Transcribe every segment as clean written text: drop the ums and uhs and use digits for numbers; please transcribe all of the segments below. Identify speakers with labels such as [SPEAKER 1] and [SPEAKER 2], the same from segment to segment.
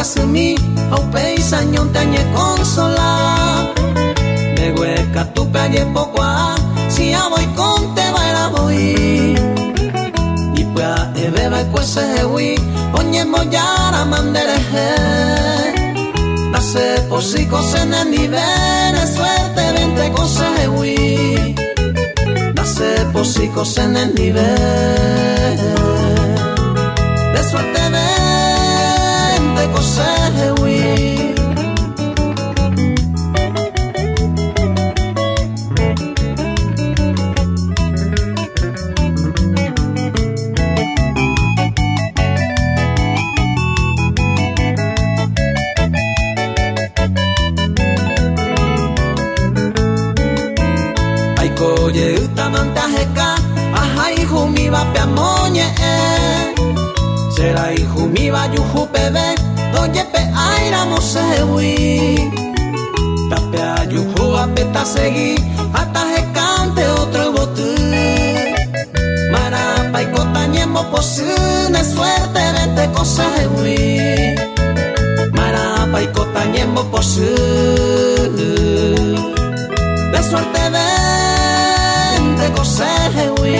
[SPEAKER 1] sumi au peisa nyonte anye consola me hueca tu peaye pocoa si ya voy con te baila voy y pues e beba cuese hewi oñe moyara mandereje nace posicos en el nivel suerte vente cosas hewi nace posicos en el nivel de suerte vente cosas hewi. Oye, utamantajeka, ajá, hijo mi va pe amoñe, será hijo mi va yuju pebe, doye pe aira mosewi, tape a yuju a peta segui, hasta jecante otro botu, marapa y cotañemo posune suerte vente cosewi, marapa y cotañemo posune, de suerte vente cosewi.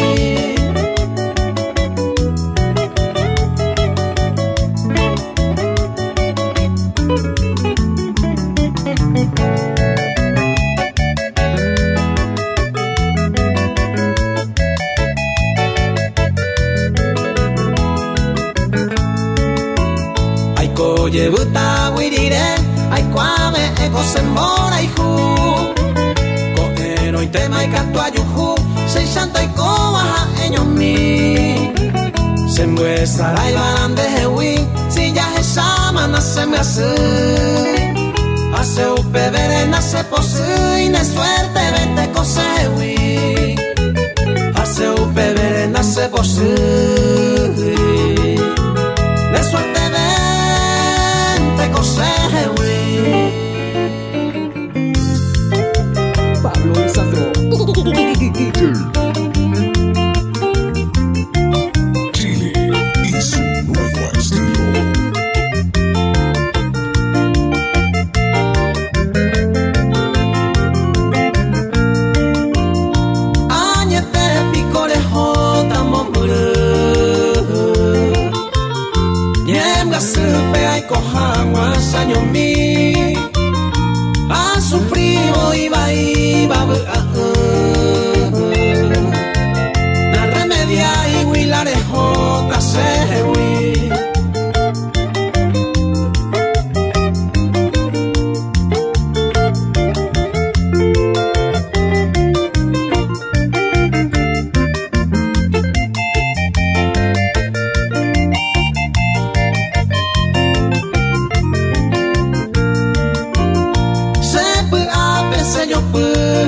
[SPEAKER 1] Ay koye buta wirire, ay kwame eko se mora ihu. Koero y tema y canto ayuhu, se santa y cobaja ellos mi. Se muestra y van de hewi, si ya es samana se me hace. Hace upebere nace posui, ne suerte vente cose hewi. Hace upebere nace posui, ne suerte vente cose hewi.
[SPEAKER 2] Pablo Lisandro.
[SPEAKER 3] Chile y su nuevo estilo.
[SPEAKER 1] Añete picorejo tamomuru, niemga supe ay cojanwa sañomi, a sufrido iba na remedia y huilarejo tasewi.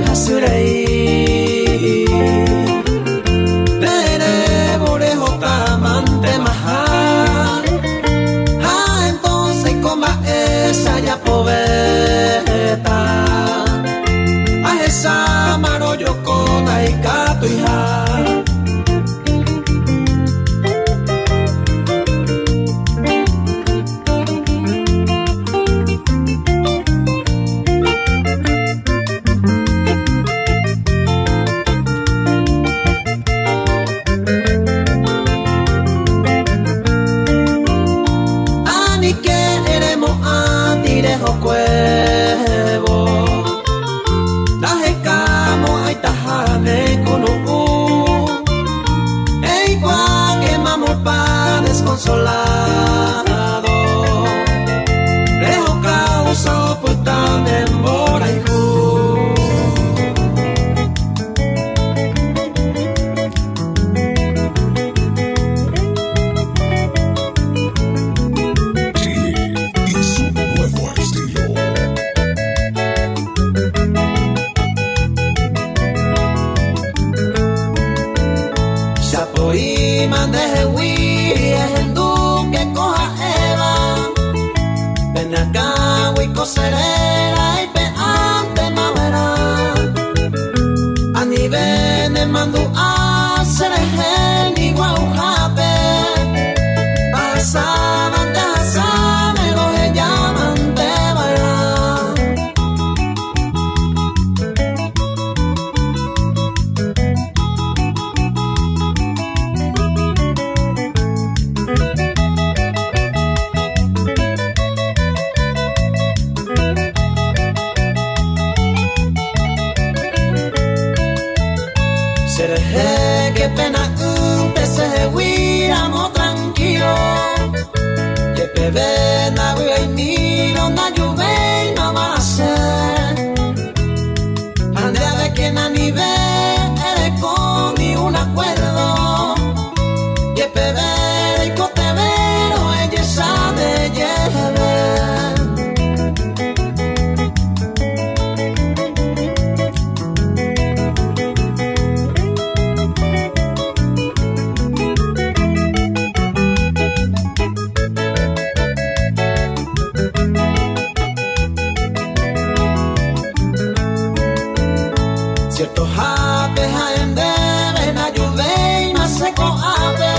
[SPEAKER 1] Hasurei Dere borejo tamante maja. Entonces coma esa ya poveta. A esa maro yo cota y cato hija. Cuevo, la jecamo ay tajane con ey gua que mamo pa desconsolado, dejo causa puta de embora y y mande wi es que coja Eva. Ven acá, wi coserera y pe ante mavera. A nivel de mandu a serejen y guaujape. Pasaban de asame los dejé que pena te se huiramos tranquilo. Que bebé na y ni no na lluve no va a ser. Ande a ver que na ni ve eres con ni un acuerdo. Que bebé y cote vero ella sabe lleve. Cierto jape jaende ven a lluve y más seco ave.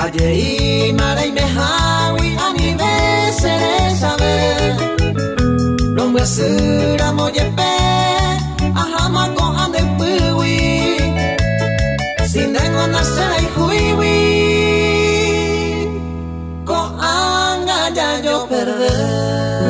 [SPEAKER 1] Ayer y mare y me jawi a nivel se sabe. Lombe sura moyepe a jamako ande puwi. Sin dengo nacer y huiwi. Ko anga ya yo perder.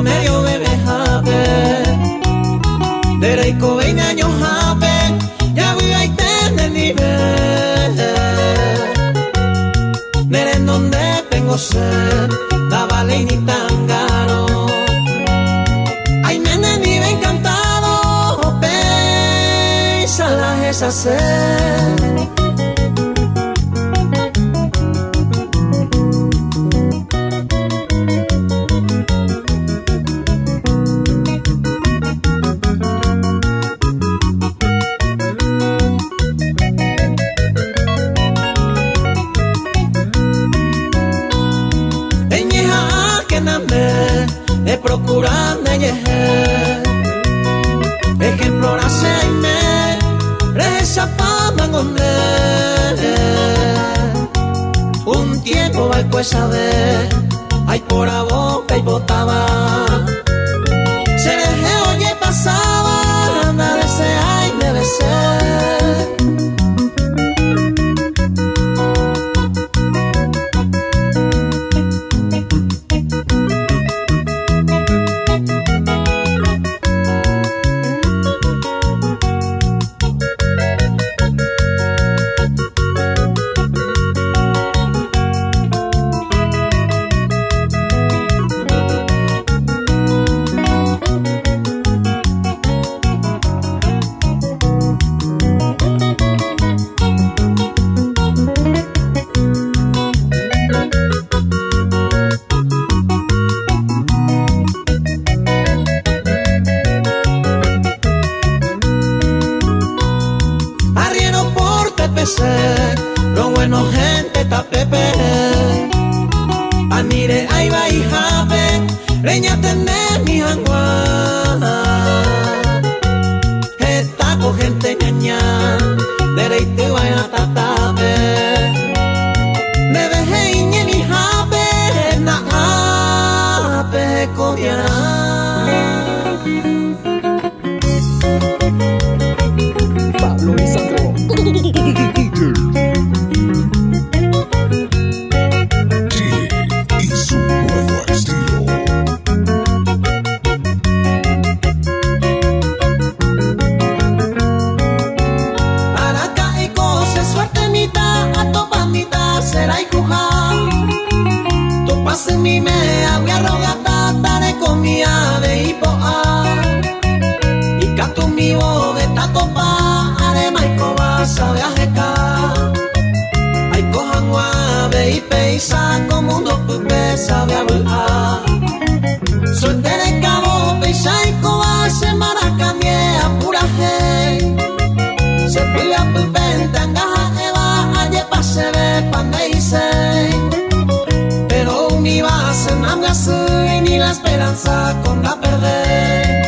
[SPEAKER 1] Medio bebé jape Dereiko 20 años jape Ya voy a tener nivel Nere en donde tengo sed La vale y ni tan caro Ay nene ni me encantado Pésala esa sed procurando ejemplo la seime reza pa mangonde un tiempo al pues saber ay por la boca y botaba se dejé oye pasaba anda besé ay me besé. Lo bueno gente ta pepe Amire ahí va y jape Reña tener mi angua Esta con gente ñaña Dereite vaya tatape Me dejé iñe mi jape Na ape comiera.
[SPEAKER 2] Pablo Lisandro.
[SPEAKER 3] Chile y su nuevo estilo.
[SPEAKER 1] Araca y cose suerte mitad, a topa mitad será y cuja. Topas en mi mea, voy a rogar tare con mi ave y poa. Y cato mi bobe, ta topa, arema y coba, sabe a jeca. Ay cojan guave y peisa, como un dopupe, sabe a volar. Suerte de cabo, peisa y coba, se maracanie a pura hey. Se pide a pupen, tangaja eva, aye pase ve pande y sei. Pero mi base no me hace ni la esperanza con la perder.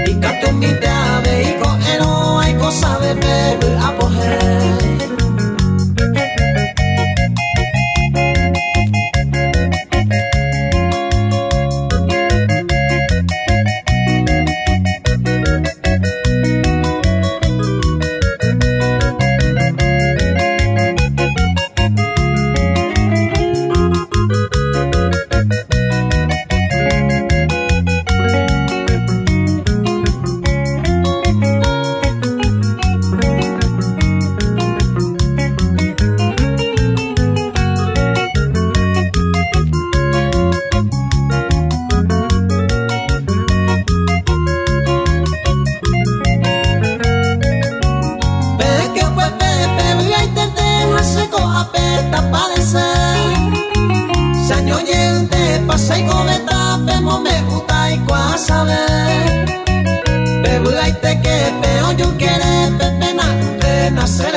[SPEAKER 1] Y cato mi te ave y coero, hay cosa de beber a poger. pasa y cometa, pemo me gusta y qua saber. Bebo y te que peo yo quiere pepena de nacer.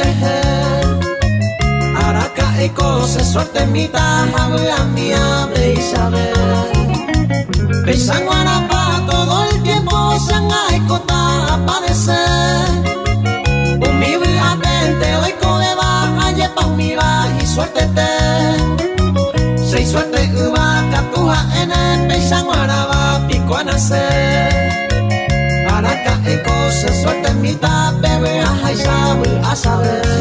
[SPEAKER 1] Araca y cose suerte mi taja, a mi abre Isabel. Pesan guarapa todo el tiempo, sanga y cota a padecer. Un mi mente hoy code baja, lleva un mi baja y suerte te. Seis suerte uva, catuja en el pesan guarapa, pico a nacer. Araca y cose suerte mi ta, bebe a saber, a saber.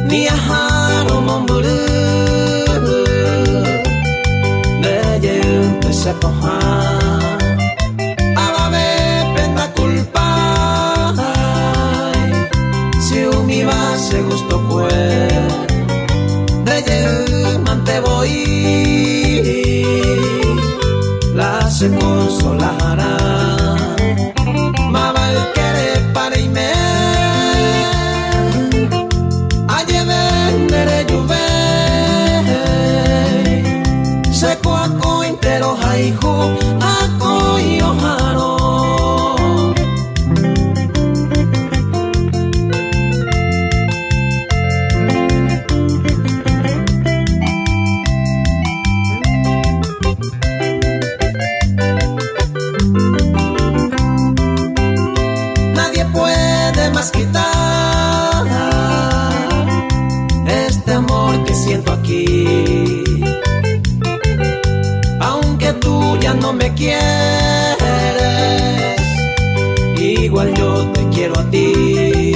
[SPEAKER 1] Ni a Momburu, sepoha ababe se consolará. Ma val querer para y me a llevendere juve se coaco intero haihu ako yoharo. Más quitar este amor que siento aquí, aunque tú ya no me quieres, igual yo te quiero a ti,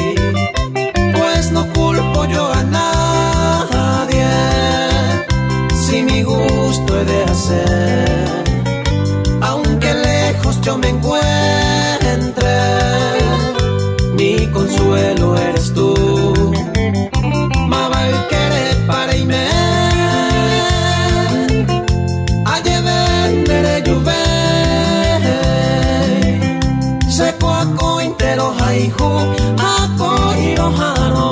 [SPEAKER 1] pues no culpo yo a nadie, si mi gusto he de hacer, aunque lejos yo me encuentre, mi consuelo eres tú. Ma val querer para y me a llevendere juve se coaco intero haihu ako yoharo.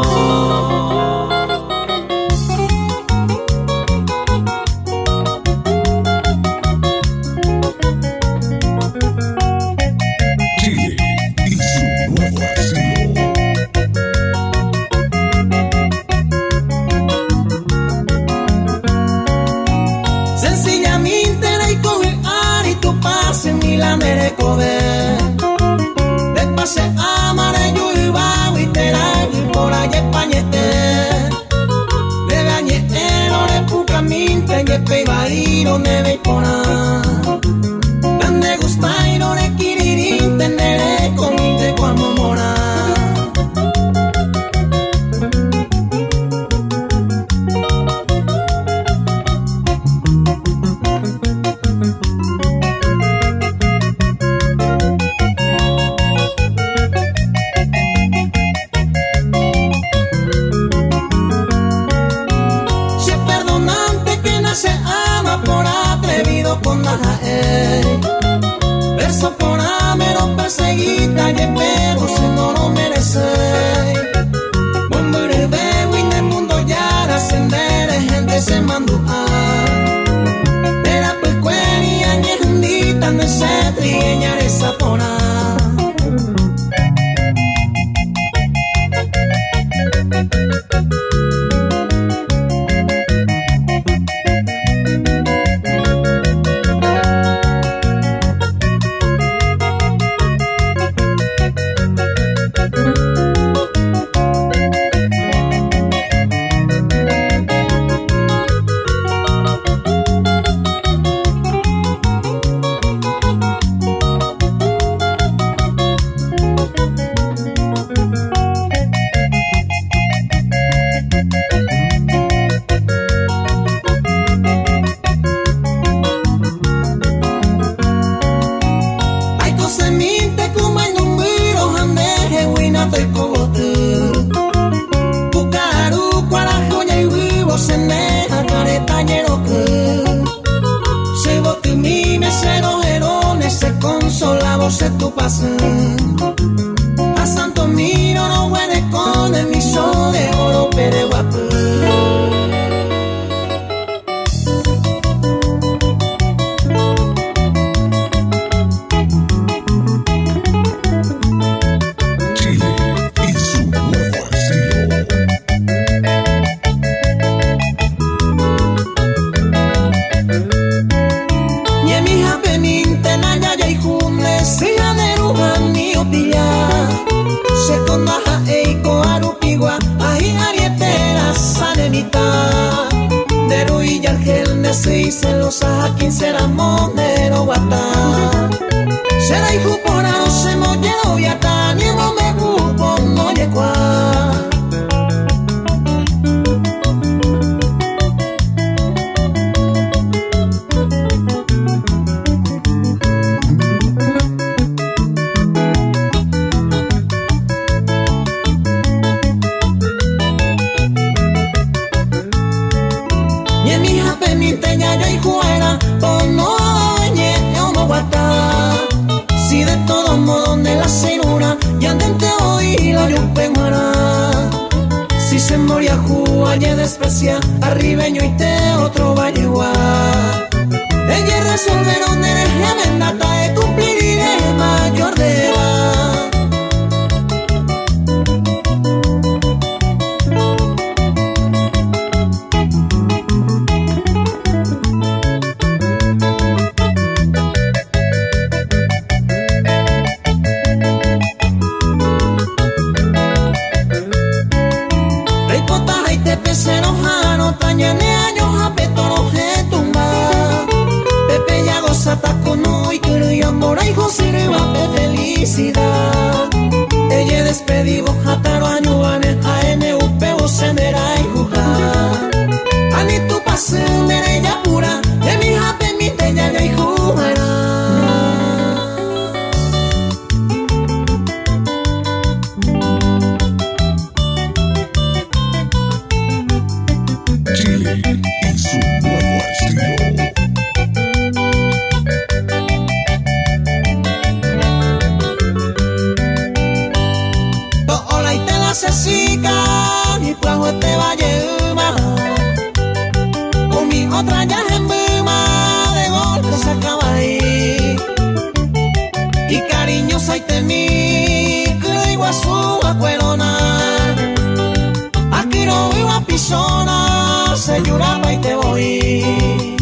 [SPEAKER 1] De pase amare yuiba witera y por allá pañete de gañe ore puca minte que peiba iro neve pona dande gusta iro re kiririn tenere comite como mora. Con verso por amero perseguita y pero si no lo merece mundo de en el mundo ya la sendere gente se mandó a de la pecueria y hundita no se trieña esa pona. Se tu pase a Santo Miro no huele con el miso de oro pero guapo.
[SPEAKER 3] Chile y su nuevo estilo.
[SPEAKER 1] Y en mi jape minte na ya y junle si se condaja eiko arupigua ahi arietera sanemita de ruilla argel nesi se los a quien será monero guata será hijo por o se mollero viata ni no me gupo no yekua. penguara. Si se moría juaye desprecia, arribeño y te otro va a llevar. Ella resolveron de gemendata de cumplir de mayor de edad. Se enojano, tañane años a petoro je tumba. Pepe ya goza tacono y quiero y amor y José de felicidad. Ella despedido jataro añuane a NUP o sendera y jugar. Ani tu pase mere ya pura, de mi jape mi teña ya y jugará.
[SPEAKER 3] Chile y su nuevo estilo.
[SPEAKER 1] Hola y te la sesica, mi plajo te va a llevar. Con mi otra ya en bima, de golpe se acaba ahí. Y cariñosa y temí, que igual su acuerona. Aquí no vivo a pisona, se lloraba y te voy.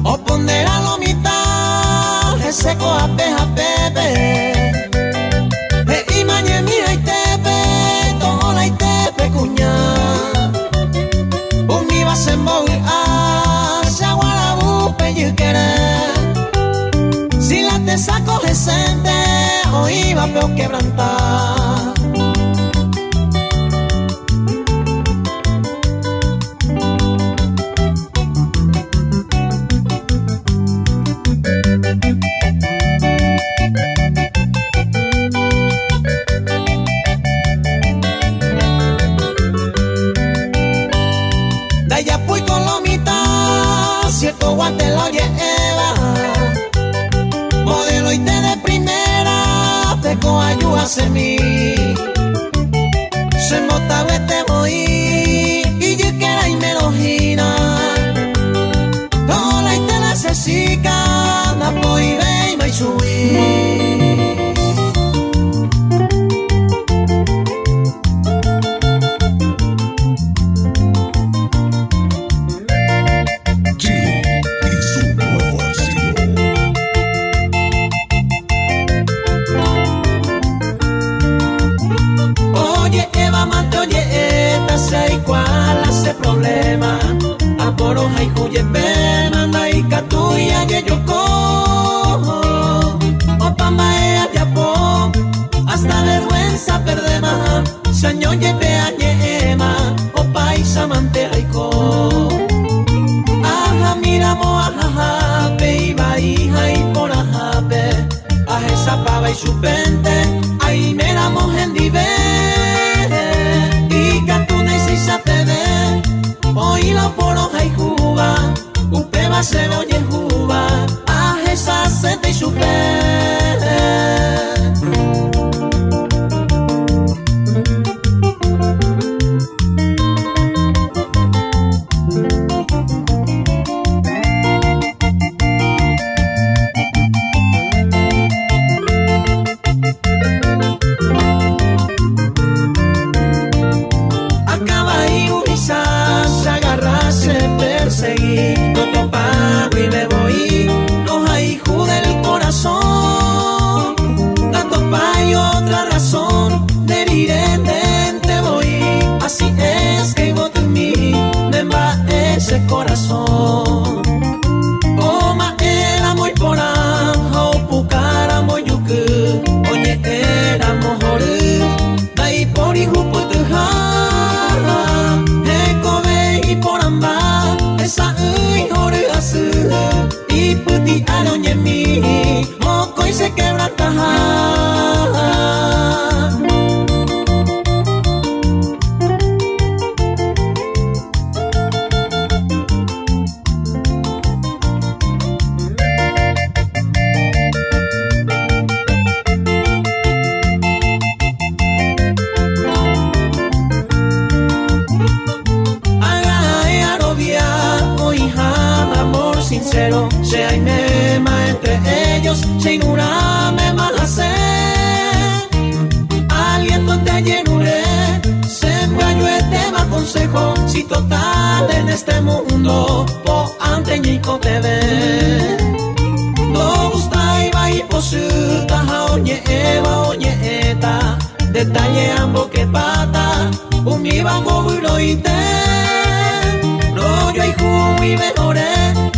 [SPEAKER 1] O poner a lo mitad, ese coape a pepe. Se movi a Saguarabu peyuquere. Si la te saco decente o iba peor quebrantar. Ya fui con lo mitad, cierto guante lo lleva. Modelo y te de primera, te coayú hace mí. Se mota te voy y yo quiera y me lojina. Toda y te la sesica, da poi ve y me subí. Cuál hace problema a poroja y juyepe manda y catuya y yo co o pambaea de apo hasta vergüenza perdema señor yepe añema o paisa manteraico aja miramo aja pe iba hija y por ajape aja esa pava y su pente ahí miramos en diver. Hoy la poroja y juba, usted va a ser oye juba, a esa sete y super. No topago y me voy, los hijos del corazón. Tanto pa' y otra razón, de te voy. Así es que voto en mí, me va ese corazón. Oh, ma era muy por ajo, pucara muy yuku. Oye, era mejor, da y por hijo por tu jara. Ecobe y por amba, esa uy hore asu. Y puti aro nye mi, moko hoy se quebranta. Sincero, sea y mema entre ellos, sin una me malacé. Aliento te llenuré, se me ayude más consejo. Si total en este mundo, po anteñico te ve. No gusta y va y posuta, oñe eva, oñe eta. Detalle ambos que pata, un iba moguiro y te. No yo y ju y mejoré.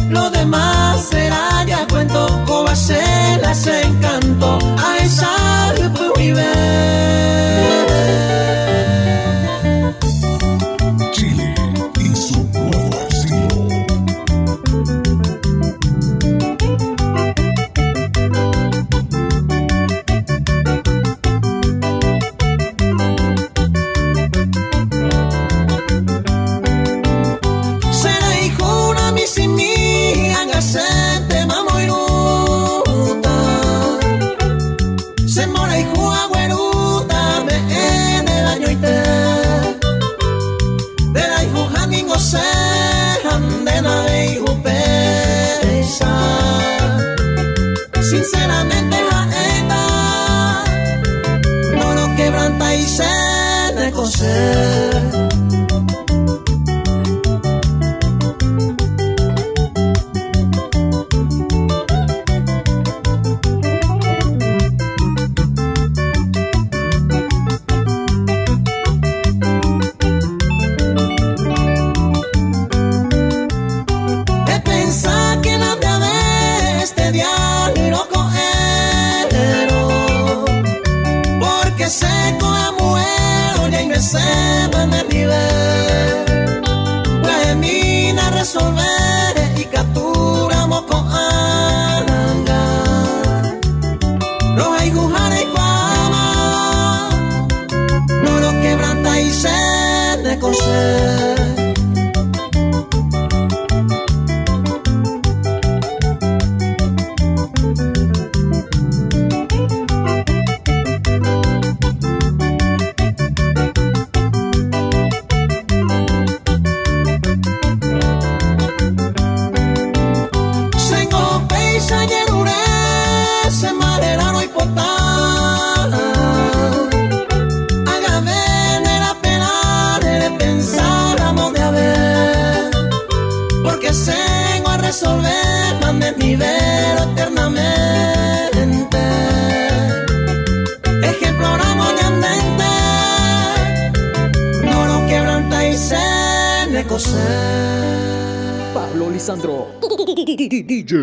[SPEAKER 1] Lo demás será ya cuento, cobacelas encanto, a esa vive.
[SPEAKER 3] Chile y su nuevo estilo.
[SPEAKER 1] Será hijo una misi mi. Se mora y juega güeruta, me en el año y te. De la hijo janingo se de la hijo pesa. Sinceramente la eta no lo quebranta y se de coser. Seco a muero ya y me se me nivel. Pues mina resolver y capturamos con aranga. Los hay gujares y guama, no lo quebranta y se de coser. Se marerano y potá. Haga ver la pena de pensáramos de haber. Porque se a resolver más de nivel eternamente. Ejemploramos ñandente, no lo quebranta y se de coser.
[SPEAKER 2] Pablo Lisandro.
[SPEAKER 3] DJ.